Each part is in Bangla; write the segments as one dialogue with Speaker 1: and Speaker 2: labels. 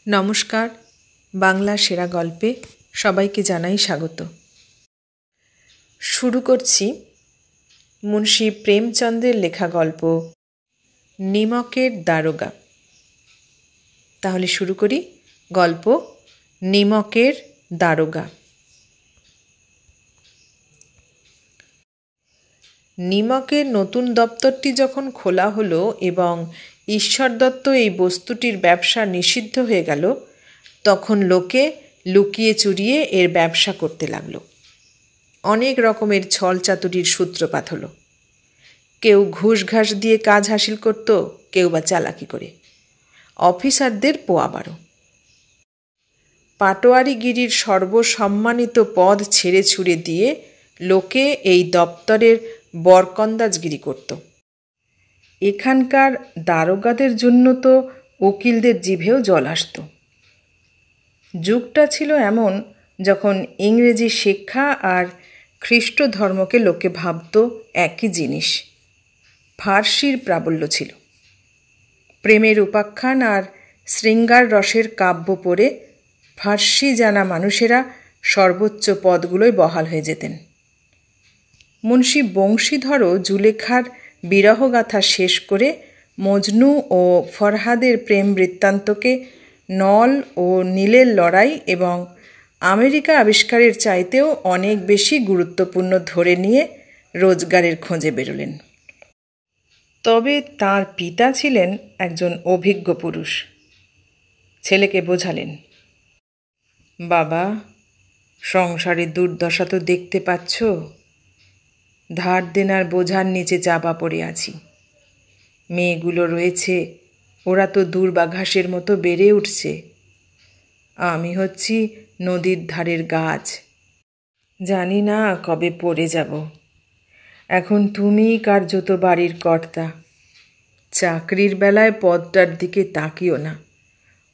Speaker 1: নমস্কার, বাংলা সেরা গল্পে সবাইকে জানাই স্বাগত। শুরু করছি মুন্সী প্রেমচন্দ্রের লেখা গল্প নিমকের দারোগা। তাহলে শুরু করি গল্প নিমকের দারোগা। নিমকের নতুন দপ্তরটি যখন খোলা হলো এবং ঈশ্বর দত্ত এই বস্তুটির ব্যবসা নিষিদ্ধ হয়ে গেল, তখন লোকে লুকিয়ে চুরিয়ে এর ব্যবসা করতে লাগল। অনেক রকমের ছল চাতুরির সূত্রপাত হলো। কেউ ঘুষ ঘাস দিয়ে কাজ হাসিল করত, কেউ বা চালাকি করে। অফিসারদের পোয়াবারো। পাটোয়ারিগিরির সর্বসম্মানিত পদ ছেড়ে ছুড়ে দিয়ে লোকে এই দপ্তরের বরকন্দাজগিরি করত। এখানকার দারোগাদের জন্য তো উকিলদের জিভেও জল আসত। যুগটা ছিল এমন যখন ইংরেজি শিক্ষা আর খ্রিস্ট ধর্মকে লোকে ভাবত একই জিনিস। ফার্সির প্রাবল্য ছিল। প্রেমের উপাখ্যান আর শৃঙ্গার রসের কাব্য পড়ে ফার্সি জানা মানুষেরা সর্বোচ্চ পদগুলোয় বহাল হয়ে যেতেন। মুন্সী বংশীধরও জুলেখার বিরহগাথা শেষ করে মজনু ও ফরহাদের প্রেম বৃত্তান্তকে নল ও নীলের লড়াই এবং আমেরিকা আবিষ্কারের চাইতেও অনেক বেশি গুরুত্বপূর্ণ ধরে নিয়ে রোজগারের খোঁজে বেরোলেন। তবে তার পিতা ছিলেন একজন অভিজ্ঞ পুরুষ। ছেলেকে বোঝালেন, বাবা, সংসারের দুর্দশা তো দেখতে পাচ্ছ। ধার দেনার বোঝার নিচে চাপা পড়ে আছি। মেয়েগুলো রয়েছে, ওরা তো দূর্বা ঘাসের মতো বেড়ে উঠছে। আমি হচ্ছি নদীর ধারের গাছ, জানি না কবে পড়ে যাব। এখন তুমিই কার্যত বাড়ির কর্তা। চাকরির বেলায় পদটার দিকে তাকিও না,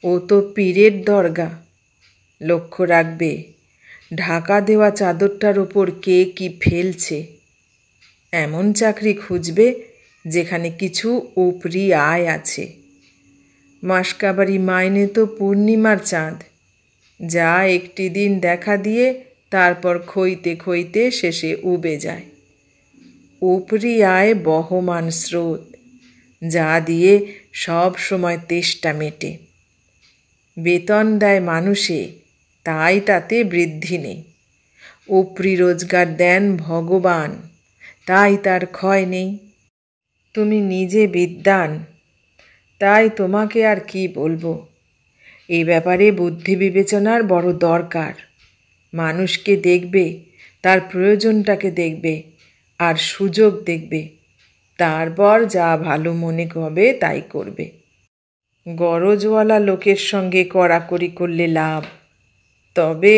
Speaker 1: ও তো পীরের দরগা। লক্ষ্য রাখবে ঢাকা দেওয়া চাদরটার ওপর কে কি ফেলছে। এমন চাকরি খুঁজবে যেখানে কিছু উপরি আয় আছে। মাসকাবারি মাইনে তো পূর্ণিমার চাঁদ, যা একটি দিন দেখা দিয়ে তারপর খইতে খইতে শেষে উবে যায়। উপরি আয় বহমান স্রোত, যা দিয়ে সব সময় তেষ্টা মেটে। বেতন দেয় মানুষে, তাই তাতে বৃদ্ধি নেই। উপরি রোজগার দেন ভগবান, তাই তার ক্ষয় নেই। তুমি নিজে বিদ্বান, তাই তোমাকে আর কি বলবো। এই ব্যাপারে বুদ্ধি বিবেচনার বড় দরকার। মানুষকে দেখবে, তার প্রয়োজনটাকে দেখবে আর সুযোগ দেখবে, তারপর যা ভালো মনে হবে তাই করবে। গরজওয়ালা লোকের সঙ্গে কড়াকড়ি করলে লাভ, তবে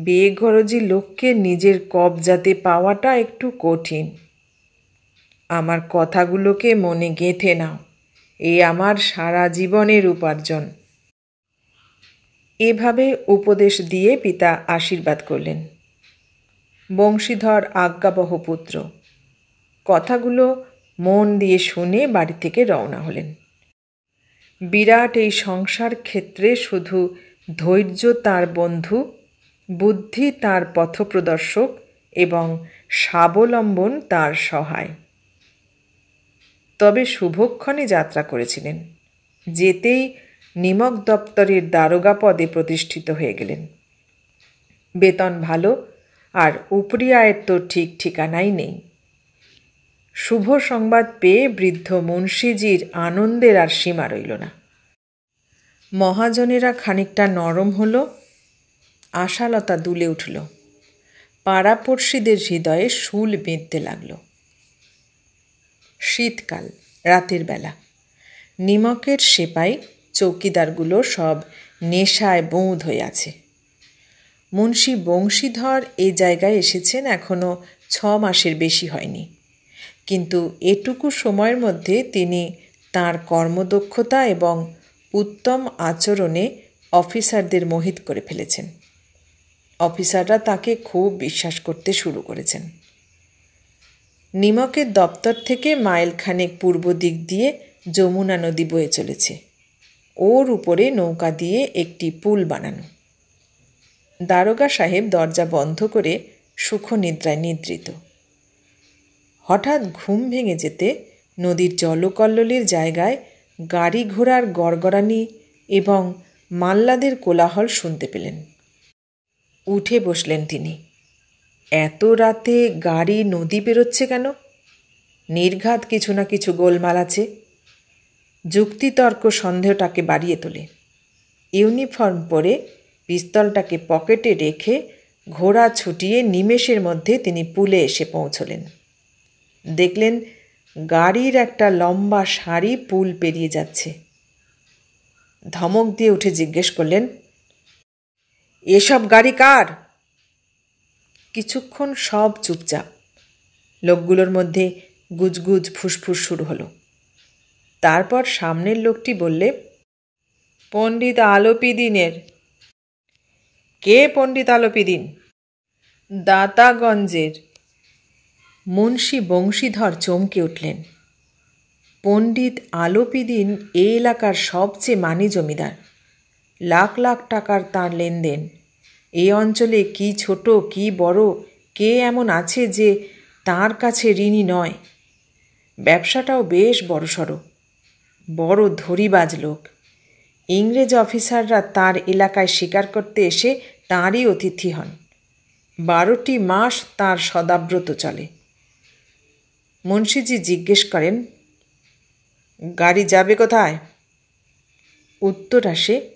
Speaker 1: বেগরজি লোককে নিজের কবজাতে পাওয়াটা একটু কঠিন। আমার কথাগুলোকে মনে গেঁথে নাও, এ আমার সারা জীবনের উপার্জন। এভাবে উপদেশ দিয়ে পিতা আশীর্বাদ করলেন। বংশীধর আজ্ঞাবহ পুত্র কথাগুলো মন দিয়ে শুনে বাড়ি থেকে রওনা হলেন। বিরাট এই সংসার ক্ষেত্রে শুধু ধৈর্য তার বন্ধু, বুদ্ধি তার পথপ্রদর্শক এবং স্বাবলম্বন তার সহায়। তবে শুভক্ষণে যাত্রা করেছিলেন। যেতেই নিমক দপ্তরের দারোগা পদে প্রতিষ্ঠিত হয়ে গেলেন। বেতন ভালো, আর উপরি আয়ের তো ঠিক ঠিকানাই নেই। শুভ সংবাদ পেয়ে বৃদ্ধ মুন্সিজির আনন্দের আর সীমা রইল না। মহাজনেরা খানিকটা নরম হল, আশালতা দুলে উঠল, পাড়াপড়শিদের হৃদয়ে শুল বেঁধতে লাগল। শীতকাল, রাতের বেলা। নিমকের সেপাই চৌকিদারগুলো সব নেশায় বোঁদ হয়ে আছে। মুন্সী বংশীধর এই জায়গায় এসেছেন এখনও 6 মাসের বেশি হয়নি, কিন্তু এটুকু সময়ের মধ্যে তিনি তাঁর কর্মদক্ষতা এবং উত্তম আচরণে অফিসারদের মোহিত করে ফেলেছেন। অফিসাররা তাকে খুব বিশ্বাস করতে শুরু করেছেন। নিমকের দপ্তর থেকে মাইলখানেক পূর্ব দিক দিয়ে যমুনা নদী বয়ে চলেছে। ওর উপরে নৌকা দিয়ে একটি পুল বানানো। দারোগা সাহেব দরজা বন্ধ করে সুখনিদ্রায় নিদ্রিত। হঠাৎ ঘুম ভেঙে যেতে নদীর জলকল্লোলের জায়গায় গাড়ি ঘোড়ার গড়গড়ানি এবং মাল্লাদের কোলাহল শুনতে পেলেন। উঠে বসলেন তিনি। এত রাতে গাড়ি নদী পেরোচ্ছে কেন? নির্ঘাত কিছু না কিছু গোলমাল আছে। যুক্তিতর্ক সন্দেহটাকে বাড়িয়ে তোলে। ইউনিফর্ম পরে পিস্তলটাকে পকেটে রেখে ঘোড়া ছুটিয়ে নিমেষের মধ্যে তিনি পুলে এসে পৌঁছলেন। দেখলেন গাড়ির একটা লম্বা সারি পুল পেরিয়ে যাচ্ছে। ধমক দিয়ে উঠে জিজ্ঞেস করলেন, এসব গাড়ি কার? কিছুক্ষণ সব চুপচাপ। লোকগুলোর মধ্যে গুজগুজ ফুসফুস শুরু হলো। তারপর সামনের লোকটি বললে, পণ্ডিত আলোপিদিনের। কে পণ্ডিত আলোপিদিন? দাতাগঞ্জের। মুন্সি বংশীধর চমকে উঠলেন। পণ্ডিত আলোপিদিন এ এলাকার সবচেয়ে মানি জমিদার। লাখ লাখ টাকার তার লেনদেন। এই অঞ্চলে কি ছোট কি বড় কে এমন আছে যে তার কাছে ঋণী নয়? ব্যবসাটাও বেশ বড়সড়। বড় ধরিবাজ লোক। ইংরেজ অফিসাররা তার এলাকায় শিকার করতে এসে তাঁরই অতিথি হন। 12টি মাস তাঁর সদাব্রত চলে। মুন্সিজি জিজ্ঞেস করেন, গাড়ি যাবে কোথায়? উত্তর আসে,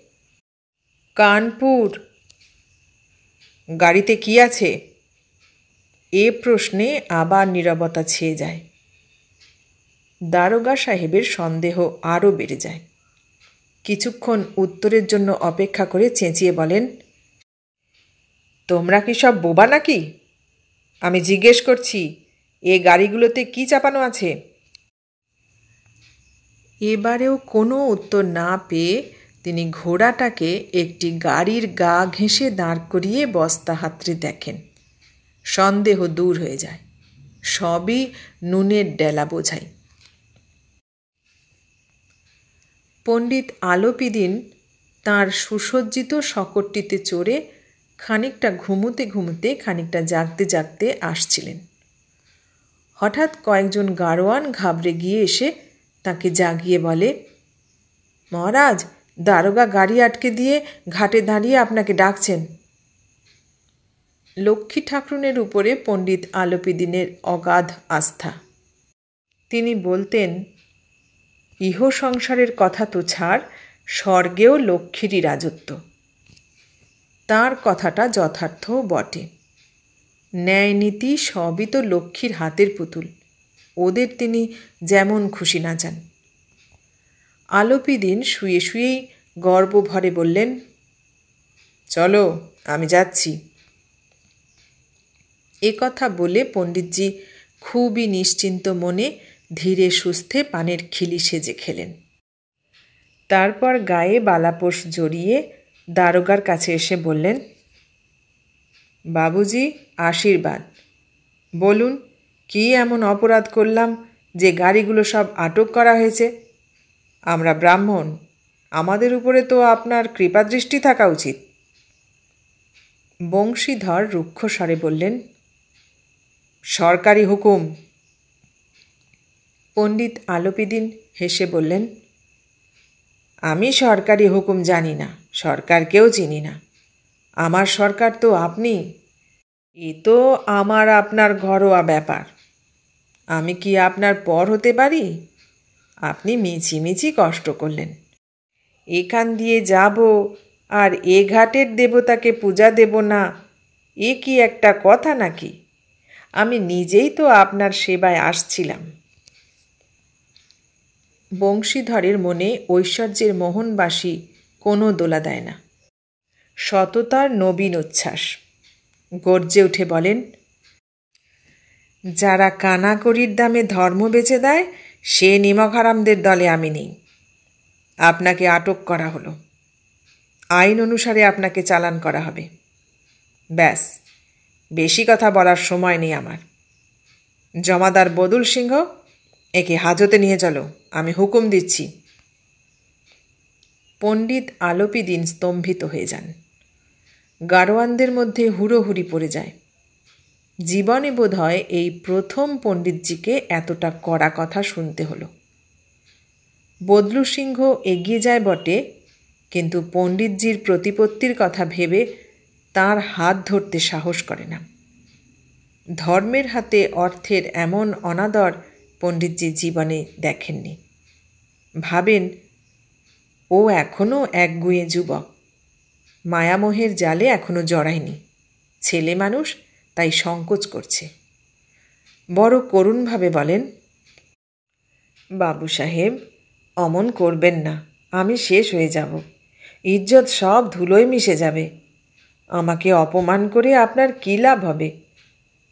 Speaker 1: কানপুর। গাড়িতে কি আছে? এ প্রশ্নে আবার নীরবতা ছেয়ে যায়। দারোগা সাহেবের সন্দেহ আরও বেড়ে যায়। কিছুক্ষণ উত্তরের জন্য অপেক্ষা করে চেঁচিয়ে বলেন, তোমরা কি সব বোবা নাকি? আমি জিজ্ঞেস করছি, এ গাড়িগুলোতে কি চাপানো আছে? এবারেও কোনো উত্তর না পেয়ে তিনি ঘোড়াটাকে একটি গাড়ির গা ঘেঁষে দাঁড় করিয়ে বস্তা হাতড়ে দেখেন। সন্দেহ দূর হয়ে যায়। সবই নুনের ডেলা বোঝাই। পণ্ডিত আলোপিদিন তাঁর সুসজ্জিত শকটটিতে চড়ে খানিকটা ঘুমুতে ঘুমুতে খানিকটা জাগতে জাগতে আসছিলেন। হঠাৎ কয়েকজন গাড়োয়ান ঘাবড়ে গিয়ে এসে তাকে জাগিয়ে বলে, মহারাজ, দারোগা গাড়ি আটকে দিয়ে ঘাটে দাঁড়িয়ে আপনাকে ডাকছেন। লক্ষ্মী ঠাকরুনের উপরে পণ্ডিত আলোপিদিনের অগাধ আস্থা। তিনি বলতেন, ইহ সংসারের কথা তো ছাড়, স্বর্গেও লক্ষ্মীরই রাজত্ব। তাঁর কথাটা যথার্থও বটে। ন্যায় নীতি সবই তো লক্ষ্মীর হাতের পুতুল। ওদের তিনি যেমন খুশি নাচান। আলোপিদিন শুয়ে শুয়েই গর্ব ভরে বললেন, চলো, আমি যাচ্ছি। এ কথা বলে পণ্ডিতজি খুবই নিশ্চিন্ত মনে ধীরে সুস্থে পানের খিলি সেজে খেলেন। তারপর গায়ে বালাপোষ জড়িয়ে দারোগার কাছে এসে বললেন, বাবুজি, আশীর্বাদ। বলুন, কি এমন অপরাধ করলাম যে গাড়িগুলো সব আটক করা হয়েছে? আমরা ব্রাহ্মণ, আমাদের উপরে তো আপনার কৃপাদৃষ্টি থাকা উচিত। বংশীধর রুক্ষ স্বরে বললেন, সরকারি হুকুম। পণ্ডিত আলোপিদিন হেসে বললেন, আমি সরকারি হুকুম জানি না, সরকারকেও চিনি না। আমার সরকার তো আপনি। এ তো আমার আপনার ঘরোয়া ব্যাপার। আমি কি আপনার পর হতে পারি? আপনি মিছিমিছি কষ্ট করলেন। এখান দিয়ে যাব আর এ ঘাটের দেবতাকে পূজা দেব না, এ কি একটা কথা নাকি? আমি নিজেই তো আপনার সেবায় আসছিলাম। বংশীধরের মনে ঐশ্বর্যের মোহনবাসী কোনো দোলা দেয় না। সততার নবীন উচ্ছ্বাস। গর্জে উঠে বলেন, যারা কানাকড়ির দামে ধর্ম বেচে দেয় সে নিমক হারামদের দলে আমি নেই। আপনাকে আটক করা হলো। আইন অনুসারে আপনাকে চালান করা হবে। ব্যাস, বেশি কথা বলার সময় নেই আমার। জমাদার বদুল সিংহ, একে হাজতে নিয়ে চলো, আমি হুকুম দিচ্ছি। পণ্ডিত আলোপিদিন স্তম্ভিত হয়ে যান। গাড়োয়ানদের মধ্যে হুড়োহুড়ি পড়ে যায়। জীবনে বোধ হয় এই প্রথম পণ্ডিতজিকে এতটা কড়া কথা শুনতে হলো। বদলু সিংহ এগিয়ে যায় বটে, কিন্তু পণ্ডিতজির প্রতিপত্তির কথা ভেবে তার হাত ধরতে সাহস করে না। ধর্মের হাতে অর্থের এমন অনাদর পণ্ডিতজি জীবনে দেখেননি। ভাবেন ও এখনও একগুঁয়ে যুবক, মায়ামোহের জালে এখনও জড়ায়নি, ছেলে মানুষ, তাই সংকোচ করছে। বড় করুণভাবে বলেন, বাবু সাহেব, অমন করবেন না, আমি শেষ হয়ে যাব, ইজ্জত সব ধুলোয় মিশে যাবে। আমাকে অপমান করে আপনার কী লাভ হবে?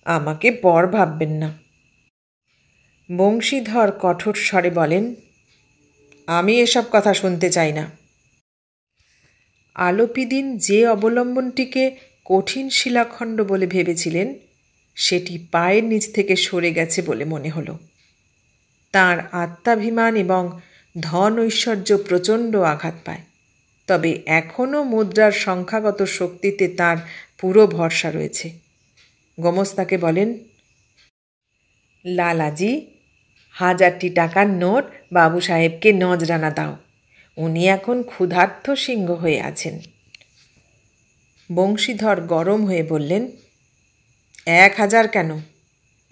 Speaker 1: আমাকে পর ভাববেন না। বংশীধর কঠোর স্বরে বলেন, আমি এসব কথা শুনতে চাই না। আলোপিদিন যে অবলম্বনটিকে কঠিন শিলাখণ্ড বলে ভেবেছিলেন, সেটি পায়ের নিচ থেকে সরে গেছে বলে মনে হলো। তাঁর আত্মাভিমান এবং ধন ঐশ্বর্য প্রচণ্ড আঘাত পায়, তবে এখনও মুদ্রার সংখ্যাগত শক্তিতে তার পুরো ভরসা রয়েছে। গোমস্তাকে বলেন, লালাজি, 1000টি টাকার নোট বাবু সাহেবকে নজরানা দাও, উনি এখন ক্ষুধার্ত সিংহ হয়ে আছেন। বংশীধর গরম হয়ে বললেন, 1000 কেন,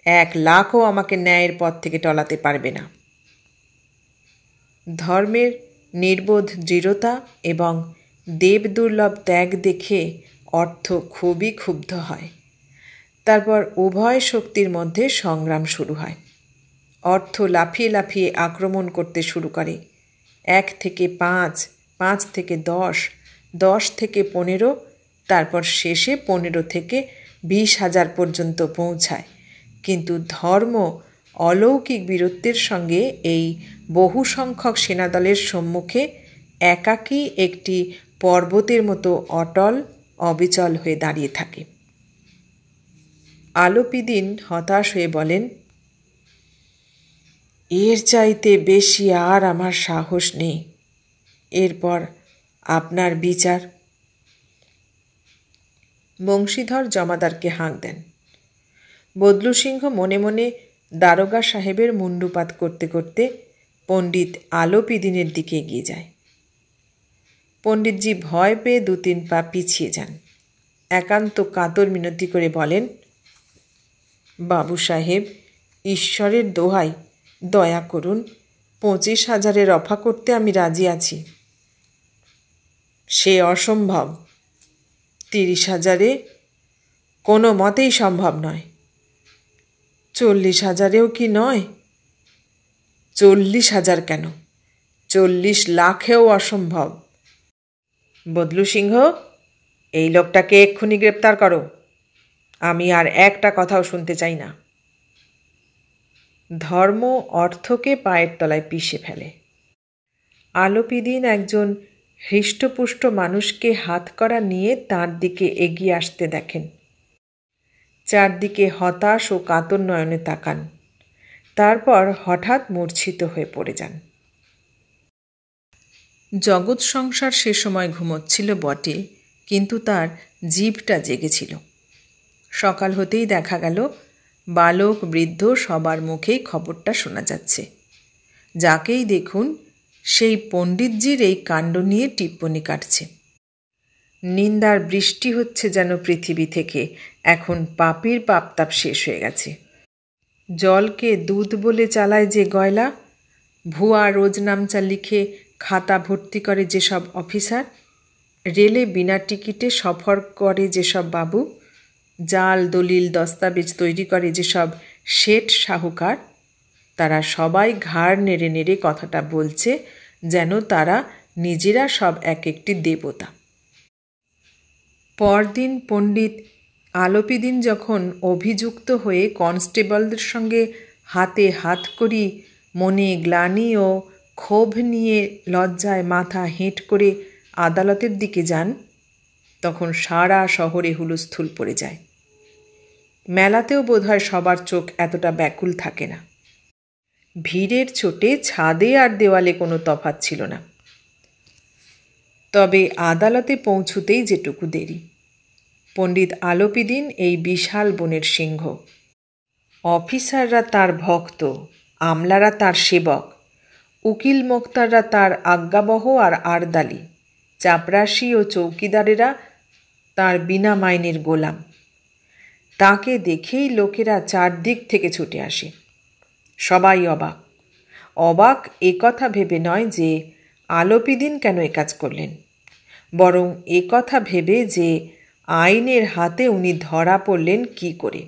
Speaker 1: 1,00,000ও আমাকে ন্যায়ের পথ থেকে টলাতে পারবে না। ধর্মের নির্বোধ দৃঢ়তা এবং দেবদুর্লভ ত্যাগ দেখে অর্থ খুবই ক্ষুব্ধ হয়। তারপর উভয় শক্তির মধ্যে সংগ্রাম শুরু হয়। অর্থ লাফিয়ে লাফিয়ে আক্রমণ করতে শুরু করে। 1 থেকে 5, 5 থেকে 10, 10 থেকে 15, তারপর শেষে 15 থেকে 20,000 পর্যন্ত পৌঁছায়। কিন্তু ধর্ম অলৌকিক বীরত্বের সঙ্গে এই বহু সংখ্যক সেনাদলের সম্মুখে একাকী একটি পর্বতের মতো অটল অবিচল হয়ে দাঁড়িয়ে থাকে। আলোপিদিন হতাশ হয়ে বলেন, এর চাইতে বেশি আর আমার সাহস নেই, এরপর আপনার বিচার। বংশীধর জমাদারকে হাঁক দেন। বদলু সিংহ মনে মনে দারোগা সাহেবের মুণ্ডুপাত করতে করতে পণ্ডিত আলোপিদিনের দিকে এগিয়ে যায়। পণ্ডিতজি ভয় পেয়ে 2-3 পা পিছিয়ে যান। একান্ত কাতর মিনতি করে বলেন, বাবু সাহেব, ঈশ্বরের দোহাই, দয়া করুন, 25,000 রফা করতে আমি রাজি আছি। সে অসম্ভব। 30,000 কোনো মতেই সম্ভব নয়। 40,000 কি নয়? 40,000 কেন, 40 লাখেও অসম্ভব। বদলু সিংহ, এই লোকটাকে এক্ষুনি গ্রেপ্তার করো, আমি আর একটা কথাও শুনতে চাই না। ধর্ম অর্থকে পায়ের তলায় পিষে ফেলে। আলোপিদিন একজন হৃষ্টপুষ্ট মানুষকে হাতকড়া নিয়ে তাঁর দিকে এগিয়ে আসতে দেখেন। চারদিকে হতাশ ও কাতর নয়নে তাকান, তারপর হঠাৎ মূর্ছিত হয়ে পড়ে যান। জগৎ সংসার সে সময় ঘুমোচ্ছিল বটে, কিন্তু তার জিভটা জেগেছিল। সকাল হতেই দেখা গেল বালক বৃদ্ধ সবার মুখেই খবরটা শোনা যাচ্ছে। যাকেই দেখুন সেই পণ্ডিতজির এই কাণ্ড নিয়ে টিপ্পনি কাটছে। নিন্দার বৃষ্টি হচ্ছে যেন পৃথিবী থেকে। এখন পাপীর পাপতাপ শেষ হয়ে গেছে। জলকে দুধ বলে চালায় যে গয়লা, ভুয়া রোজনামচা লিখে খাতা ভর্তি করে যেসব অফিসার, রেলে বিনা টিকিটে সফর করে যেসব বাবু, জাল দলিল দস্তাবেজ তৈরি করে যেসব শেঠ সাহুকার, তারা সবাই ঘাড় নেড়ে নেড়ে কথাটা বলছে যেন তারা নিজেরা সব এক একটি দেবতা। পরদিন পণ্ডিত আলোপিদিন যখন অভিযুক্ত হয়ে কনস্টেবলদের সঙ্গে হাতে হাত করি মনে গ্লানি ও ক্ষোভ নিয়ে লজ্জায় মাথা হেঁট করে আদালতের দিকে যান, তখন সারা শহরে হুলস্থুল পড়ে যায়। মেলাতেও বোধহয় সবার চোখ এতটা ব্যাকুল থাকে না। ভিড়ের চোটে ছাদে আর দেওয়ালে কোনো তফাৎ ছিল না। তবে আদালতে পৌঁছুতেই যেটুকু দেরি। পণ্ডিত আলোপিদিন এই বিশাল বনের সিংহ। অফিসাররা তার ভক্ত, আমলারা তার সেবক, উকিল মোক্তাররা তার আজ্ঞাবহ আর আরদালি, চাপরাশি ও চৌকিদারেরা তার বিনা মাইনের গোলাম। তাকে দেখেই লোকেরা চারদিক থেকে ছুটে আসে। সবাই অবাক। অবাক একথা ভেবে নয় যে আলোপিদিন কেন এ কাজ করলেন, বরং একথা ভেবে যে আইনের হাতে উনি ধরা পড়লেন কি করে।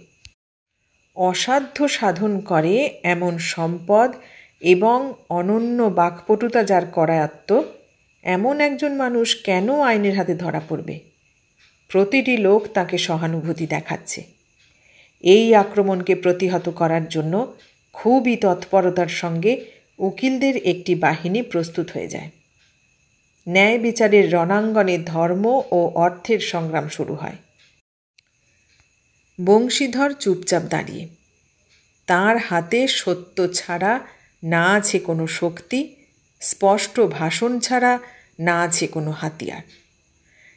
Speaker 1: অসাধ্য সাধন করে এমন সম্পদ এবং অনন্য বাকপটুতা যার করায়ত্ত, এমন একজন মানুষ কেন আইনের হাতে ধরা পড়বে? প্রতিটি লোক তাকে সহানুভূতি দেখাচ্ছে। এই আক্রমণকে প্রতিহত করার জন্য খুবই তৎপরতার সঙ্গে উকিলদের একটি বাহিনী প্রস্তুত হয়ে যায়। ন্যায় বিচারের রণাঙ্গনে ধর্ম ও অর্থের সংগ্রাম শুরু হয়। বংশীধর চুপচাপ দাঁড়িয়ে। তার হাতে সত্য ছাড়া না আছে কোনো শক্তি, স্পষ্ট ভাষণ ছাড়া না আছে কোনো হাতিয়ার।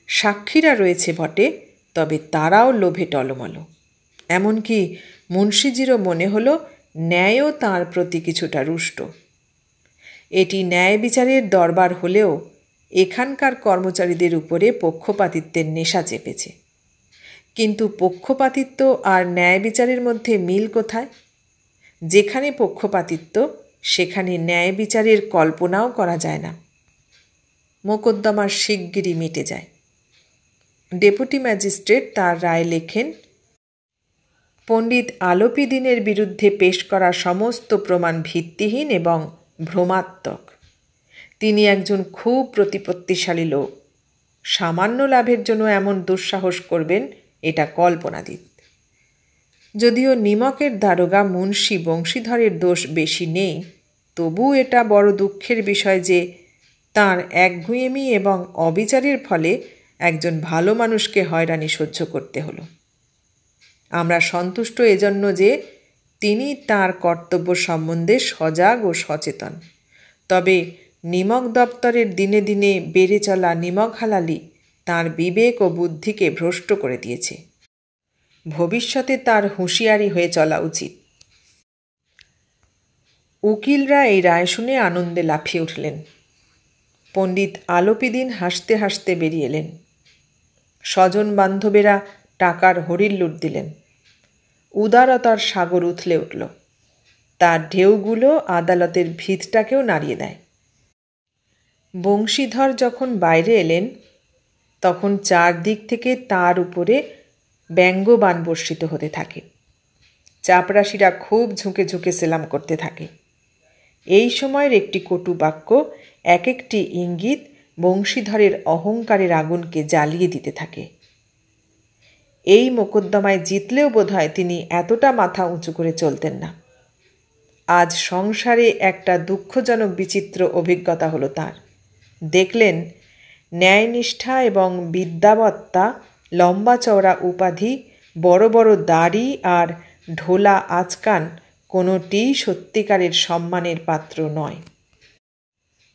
Speaker 1: সাক্ষীরা রয়েছে বটে, তবে তারাও লোভে টলমল। এমনকি মুন্সিজিরও মনে হলো ন্যায়ও তাঁর প্রতি কিছুটা রুষ্ট। এটি ন্যায় বিচারের দরবার হলেও এখানকার কর্মচারীদের উপরে পক্ষপাতিত্বের নেশা চেপেছে। কিন্তু পক্ষপাতিত্ব আর ন্যায় বিচারের মধ্যে মিল কোথায়? যেখানে পক্ষপাতিত্ব, সেখানে ন্যায় বিচারের কল্পনাও করা যায় না। মোকদ্দমা শিগগিরই মিটে যায়। ডেপুটি ম্যাজিস্ট্রেট তার রায় লেখেন, পণ্ডিত আলোপিদিনের বিরুদ্ধে পেশ করা সমস্ত প্রমাণ ভিত্তিহীন এবং ভ্রমাত্মক। তিনি একজন খুব প্রতিপত্তিশালী লোক। সামান্য লাভের জন্য এমন দুঃসাহস করবেন, এটা কল্পনাতীত। যদিও নিমকের দারোগা মুন্সি বংশীধরের দোষ বেশি নেই, তবু এটা বড় দুঃখের বিষয় যে তাঁর একগুঁয়েমি এবং অবিচারের ফলে একজন ভালো মানুষকে হয়রানি সহ্য করতে হলো। আমরা সন্তুষ্ট এজন্য যে তিনি তাঁর কর্তব্য সম্বন্ধে সজাগ ও সচেতন। তবে নিমক দপ্তরের দিনে দিনে বেড়ে চলা নিমক হালালি তাঁর বিবেক ও বুদ্ধিকে ভ্রষ্ট করে দিয়েছে। ভবিষ্যতে তার হুঁশিয়ারি হয়ে চলা উচিত। উকিলরা এই রায় শুনে আনন্দে লাফিয়ে উঠলেন। পণ্ডিত আলোপিদিন হাসতে হাসতে বেরিয়ে এলেন। স্বজন বান্ধবেরা টাকার হরিল্লুট দিলেন। উদারতার সাগর উথলে উঠল। তার ঢেউগুলো আদালতের ভিতটাকেও নাড়িয়ে দেয়। বংশীধর যখন বাইরে এলেন, তখন চারদিক থেকে তার উপরে ব্যঙ্গবাণ বর্ষিত হতে থাকে। চাপরাশিরা খুব ঝুঁকে ঝুঁকে সেলাম করতে থাকে। এই সময়ের একটি কটু বাক্য, এক একটি ইঙ্গিত বংশীধরের অহংকারের আগুনকে জ্বালিয়ে দিতে থাকে। এই মোকদ্দমায় জিতলেও বোধহয় তিনি এতটা মাথা উঁচু করে চলতেন না। আজ সংসারে একটা দুঃখজনক বিচিত্র অভিজ্ঞতা হলো তার। দেখলেন, ন্যায়নিষ্ঠা এবং বিদ্যাবত্তা, লম্বা চওড়া উপাধি, বড় বড় দাড়ি আর ঢোলা আচকান কোনোটিই সত্যিকারের সম্মানের পাত্র নয়।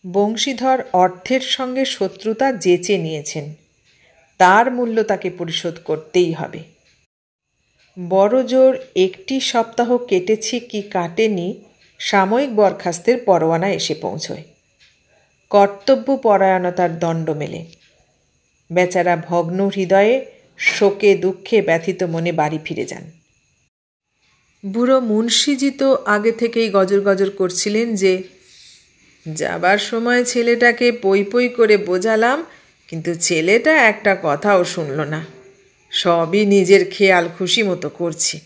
Speaker 1: বংশীধর অর্থের সঙ্গে শত্রুতা যেচে নিয়েছেন। তার মূল্য তাকে পরিশোধ করতেই হবে। বড় জোর একটি সপ্তাহ কেটেছে কি কাটেনি, সাময়িক বরখাস্তের পরোয়ানা এসে পৌঁছয়। কর্তব্য পরায়ণতার দণ্ড মেলে। বেচারা ভগ্ন হৃদয়ে, শোকে দুঃখে ব্যথিত মনে বাড়ি ফিরে যান। বুড়ো মুন্সিজি তো আগে থেকেই গজর গজর করছিলেন যে যাবার সময় ছেলেটাকে পই পই করে বোঝালাম, কিন্তু ছেলেটা একটা কথাও শুনল না। সবই নিজের খেয়াল খুশি মতো করছে।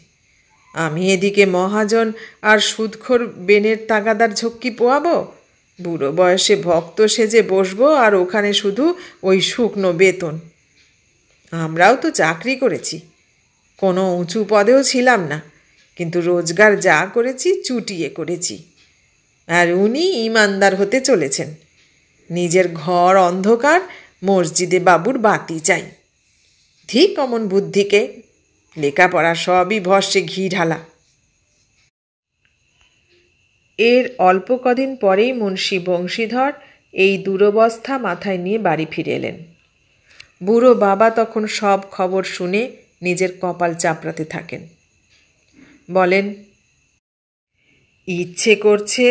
Speaker 1: আমি এদিকে মহাজন আর সুদখোর বেনের তাগাদার ঝক্কি পোয়াবো, বুড়ো বয়সে ভক্ত সেজে বসবো, আর ওখানে শুধু ওই শুকনো বেতন। আমরাও তো চাকরি করেছি, কোনো উঁচু পদেও ছিলাম না, কিন্তু রোজগার যা করেছি চুটিয়ে করেছি। আর উনি ইমানদার হতে চলেছেন। নিজের ঘর অন্ধকার, মসজিদে বাবুর বাতি চাই। ঠিক অমন বুদ্ধিকে, লেখাপড়া সবই ভস্যে ঘি ঢালা। এর অল্প কদিন পরেই মুন্সি বংশীধর এই দুরবস্থা মাথায় নিয়ে বাড়ি ফিরে এলেন। বুড়ো বাবা তখন সব খবর শুনে নিজের কপাল চাপড়াতে থাকেন। বলেন, ইচ্ছে করছে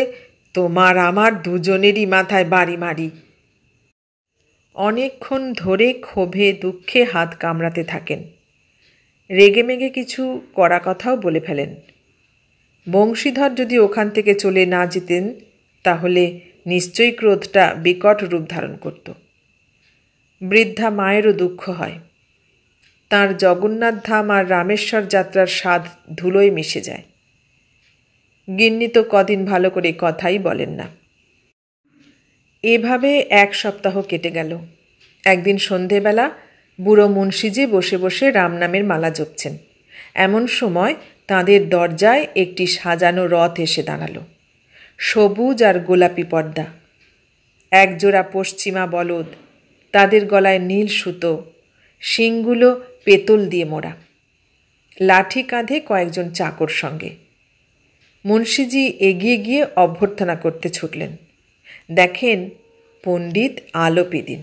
Speaker 1: তোমার আমার দুজনেরই মাথায় বাড়ি মারি। অনেকক্ষণ ধরে ক্ষোভে দুঃখে হাত কামড়াতে থাকেন। রেগেমেগে কিছু কড়া কথাও বলে ফেলেন। বংশীধর যদি ওখান থেকে চলে না যেতেন তাহলে নিশ্চয়ই ক্রোধটা বিকট রূপ ধারণ করত। বৃদ্ধা মায়েরও দুঃখ হয়। তাঁর জগন্নাথ ধাম আর রামেশ্বর যাত্রার স্বাদ ধুলোয় মিশে যায়। গিন্নি তো কদিন ভালো করে কথাই বলেন না। এভাবে 1 সপ্তাহ কেটে গেল। একদিন সন্ধেবেলা বুড়ো মুন্সিজি বসে বসে রামনামের মালা জপছেন। এমন সময় তাঁদের দরজায় একটি সাজানো রথ এসে দাঁড়ালো। সবুজ আর গোলাপি পর্দা, একজোড়া পশ্চিমা বলদ, তাদের গলায় নীল সুতো, শিংগুলো পেতল দিয়ে মোড়া, লাঠি কাঁধে কয়েকজন চাকর সঙ্গে। মুন্সিজি এগিয়ে গিয়ে অভ্যর্থনা করতে ছুটলেন। দেখেন পণ্ডিত আলোপিদিন।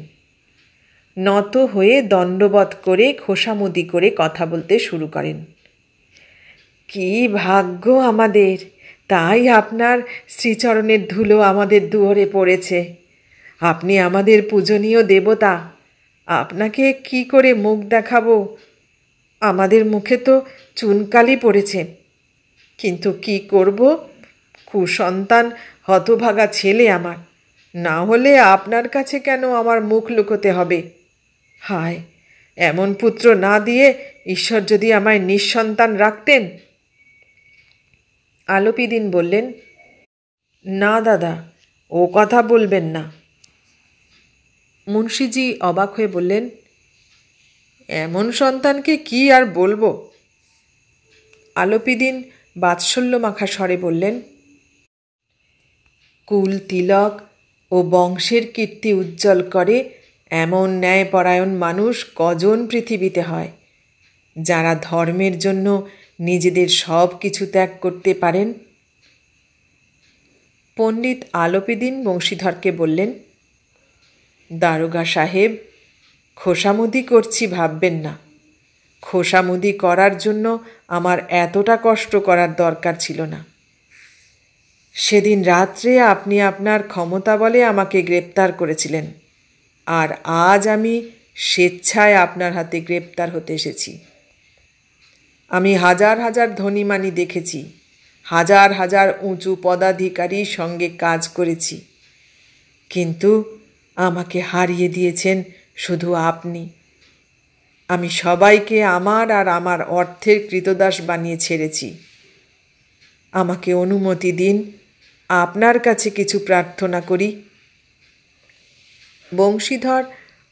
Speaker 1: নত হয়ে দণ্ডবৎ করে খোসামুদি করে কথা বলতে শুরু করেন। কি ভাগ্য আমাদের, তাই আপনার শ্রীচরণের ধুলো আমাদের দুয়ারে পড়েছে। আপনি আমাদের পূজনীয় দেবতা, আপনাকে কি করে মুখ দেখাবো? আমাদের মুখে তো চুনকালি পড়েছে, কিন্তু কি করব? কুসন্তান হতভাগা ছেলে আমার, না হলে আপনার কাছে কেন আমার মুখ লুকোতে হবে? হায়, এমন পুত্র না দিয়ে ঈশ্বর যদি আমায় নিঃসন্তান রাখতেন। আলোপিদিন বললেন, না দাদা, ও কথা বলবেন না। মুন্সিজি অবাক হয়ে বললেন, এমন সন্তানকে কি আর বলবো? আলোপিদিন বাৎসল্য মাখা স্বরে বললেন, কুল তিলক ও বংশের কীর্তি উজ্জ্বল করে এমন ন্যায়পরায়ণ মানুষ কজন পৃথিবীতে হয়, যারা ধর্মের জন্য নিজেদের সব কিছু ত্যাগ করতে পারেন? পণ্ডিত আলোপিদিন বংশীধরকে বললেন, দারোগা সাহেব, খোসামুদি করছি ভাববেন না। খোসামুদি করার জন্য আমার এতটা কষ্ট করার দরকার ছিল না। সেদিন রাত্রে আপনি আপনার ক্ষমতা বলে আমাকে গ্রেপ্তার করেছিলেন, আর আজ আমি স্বেচ্ছায় আপনার হাতে গ্রেপ্তার হতে এসেছি। আমি হাজার হাজার ধনীমানি দেখেছি, হাজার হাজার উঁচু পদাধিকারীর সঙ্গে কাজ করেছি, কিন্তু আমাকে হারিয়ে দিয়েছেন শুধু আপনি। আমি সবাইকে আমার আর আমার অর্থের কৃতদাস বানিয়ে ছেড়েছি। আমাকে অনুমতি দিন, আপনার কাছে কিছু প্রার্থনা করি। বংশীধর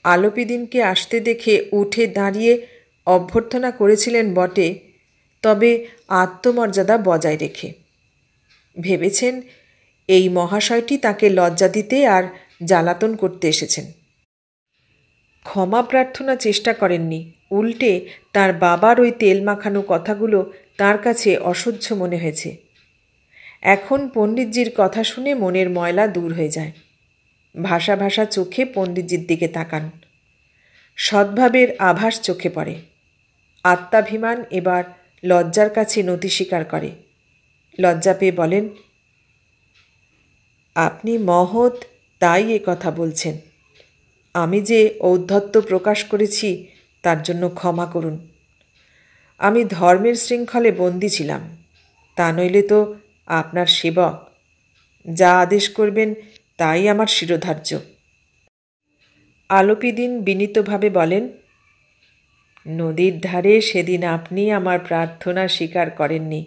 Speaker 1: আলোপিদিনকে আসতে দেখে উঠে দাঁড়িয়ে অভ্যর্থনা করেছিলেন বটে, তবে আত্মমর্যাদা বজায় রেখে। ভেবেছেন এই মহাশয়টি তাকে লজ্জা দিতে আর জ্বালাতন করতে এসেছেন। ক্ষমা প্রার্থনা চেষ্টা করেননি, উল্টে তার বাবার ওই তেল মাখানো কথাগুলো তার কাছে অসহ্য মনে হয়েছে। এখন পণ্ডিতজির কথা শুনে মনের ময়লা দূর হয়ে যায়। ভাষা ভাষা চোখে পণ্ডিতজির দিকে তাকান। সদ্ভাবের আভাস চোখে পড়ে। আত্মাভিমান এবার লজ্জার কাছে নতি স্বীকার করে। লজ্জা পেয়ে বলেন, আপনি মহৎ, তাই এ কথা বলছেন। আমি যে ঔদ্ধত্য প্রকাশ করেছি তার জন্য ক্ষমা করুন। আমি ধর্মের শৃঙ্খলে বন্দী ছিলাম, তা নইলে তো আপনার সেবক। যা আদেশ করবেন তাই আমার শিরোধার্য। আলোপিদিন বিনীতভাবে বলেন, নদীর ধারে সেদিন আপনি আমার প্রার্থনা স্বীকার করেননি,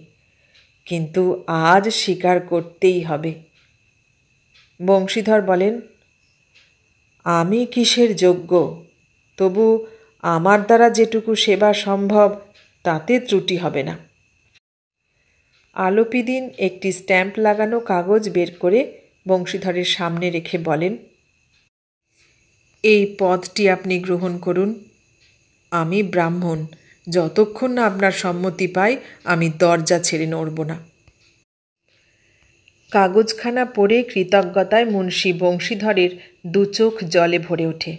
Speaker 1: কিন্তু আজ স্বীকার করতেই হবে। বংশীধর বলেন, আমি কিসের যোগ্য? তবু আমার দ্বারা যেটুকু সেবা সম্ভব তাতে ত্রুটি হবে না। আলোপিদিন একটি স্ট্যাম্প লাগানো কাগজ বের করে বংশীধরের সামনে রেখে বলেন, এই পদটি আপনি গ্রহণ করুন। আমি ব্রাহ্মণ, যতক্ষণ না আপনার সম্মতি পাই আমি দরজা ছেড়ে নড়ব না। কাগজখানা পড়ে কৃতজ্ঞতায় মুন্সী বংশীধরের দু চোখ জলে ভরে ওঠে।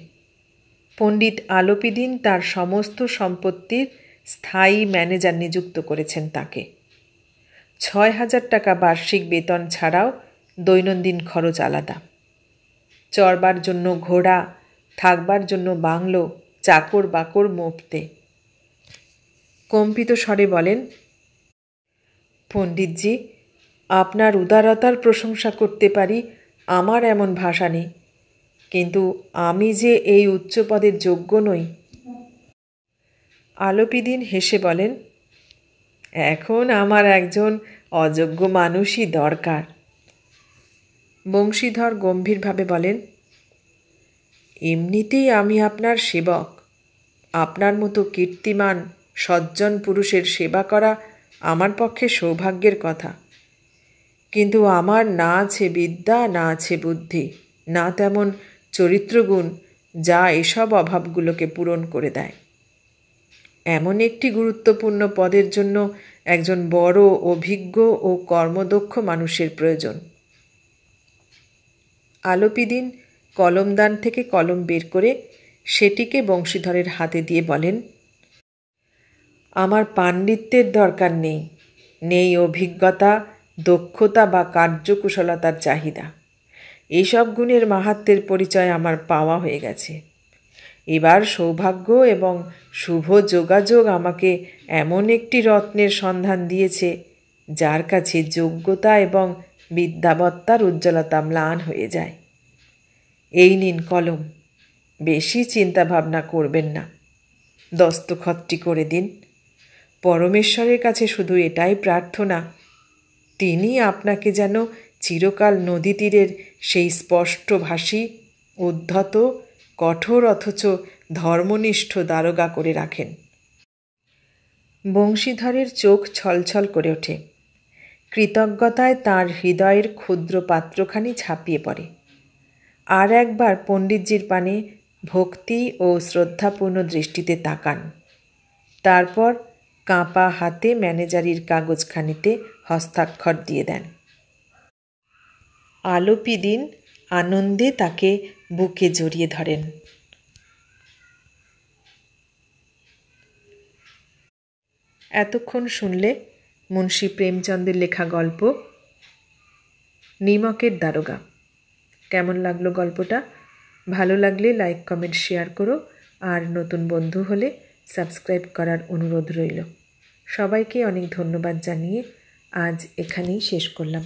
Speaker 1: পণ্ডিত আলোপিদিন তার সমস্ত সম্পত্তির স্থায়ী ম্যানেজার নিযুক্ত করেছেন তাকে। ৬,০০০ টাকা বার্ষিক বেতন ছাড়াও দৈনন্দিন খরচ আলাদা। চড়বার জন্য ঘোড়া, থাকবার জন্য বাংলো, চাকর বাকর মোপতে। কম্পিত স্বরে বলেন, পণ্ডিতজি, আপনার উদারতার প্রশংসা করতে পারি, আমার এমন ভাষা নেই, কিন্তু আমি যে এই উচ্চ পদের যোগ্য নই। আলোপিদিন হেসে বলেন, এখন আমার একজন অযোগ্য মানুষই দরকার। বংশীধর গম্ভীরভাবে বলেন, এমনিতেই আমি আপনার সেবক। আপনার মতো কীর্তিমান সজ্জন পুরুষের সেবা করা আমার পক্ষে সৌভাগ্যের কথা। কিন্তু আমার না আছে বিদ্যা, না আছে বুদ্ধি, না তেমন চরিত্রগুণ যা এসব অভাবগুলোকে পূরণ করে দেয়। এমন একটি গুরুত্বপূর্ণ পদের জন্য একজন বড়, অভিজ্ঞ ও কর্মদক্ষ মানুষের প্রয়োজন। আলোপিদিন কলমদান থেকে কলম বের করে সেটিকে বংশীধরের হাতে দিয়ে বলেন, আমার পাণ্ডিত্যের দরকার নেই, নেই অভিজ্ঞতা, দক্ষতা বা কার্যকুশলতার চাহিদা। এইসব গুণের মাহাত্ম্যের পরিচয় আমার পাওয়া হয়ে গেছে। এবার সৌভাগ্য এবং শুভ যোগাযোগ আমাকে এমন একটি রত্নের সন্ধান দিয়েছে যার কাছে যোগ্যতা এবং বিদ্যাবত্তার উজ্জ্বলতা ম্লান হয়ে যায়। এই নিন কলম, বেশি চিন্তাভাবনা করবেন না, দস্তখতটি করে দিন। পরমেশ্বরের কাছে শুধু এটাই প্রার্থনা, তিনি আপনাকে যেন চিরকাল নদী তীরের সেই স্পষ্টভাষী, উদ্ধত, কঠোর অথচ ধর্মনিষ্ঠ দারোগা করে রাখেন। বংশীধরের চোখ ছলছল করে ওঠে। কৃতজ্ঞতায় তাঁর হৃদয়ের ক্ষুদ্র পাত্রখানি ছাপিয়ে পড়ে। আর একবার পণ্ডিতজির পানে ভক্তি ও শ্রদ্ধাপূর্ণ দৃষ্টিতে তাকান। তারপর কাঁপা হাতে ম্যানেজারির কাগজখানিতে হস্তাক্ষর দিয়ে দেন। আলোপিদিন আনন্দে তাকে বুকে জড়িয়ে ধরেন। এতক্ষণ শুনলে মুন্সী প্রেমচন্দের লেখা গল্প নিমকের দারোগা। কেমন লাগলো গল্পটা? ভালো লাগলে লাইক, কমেন্ট, শেয়ার করো। আর নতুন বন্ধু হলে সাবস্ক্রাইব করার অনুরোধ রইল। সবাইকে অনেক ধন্যবাদ জানিয়ে আজ এখানেই শেষ করলাম।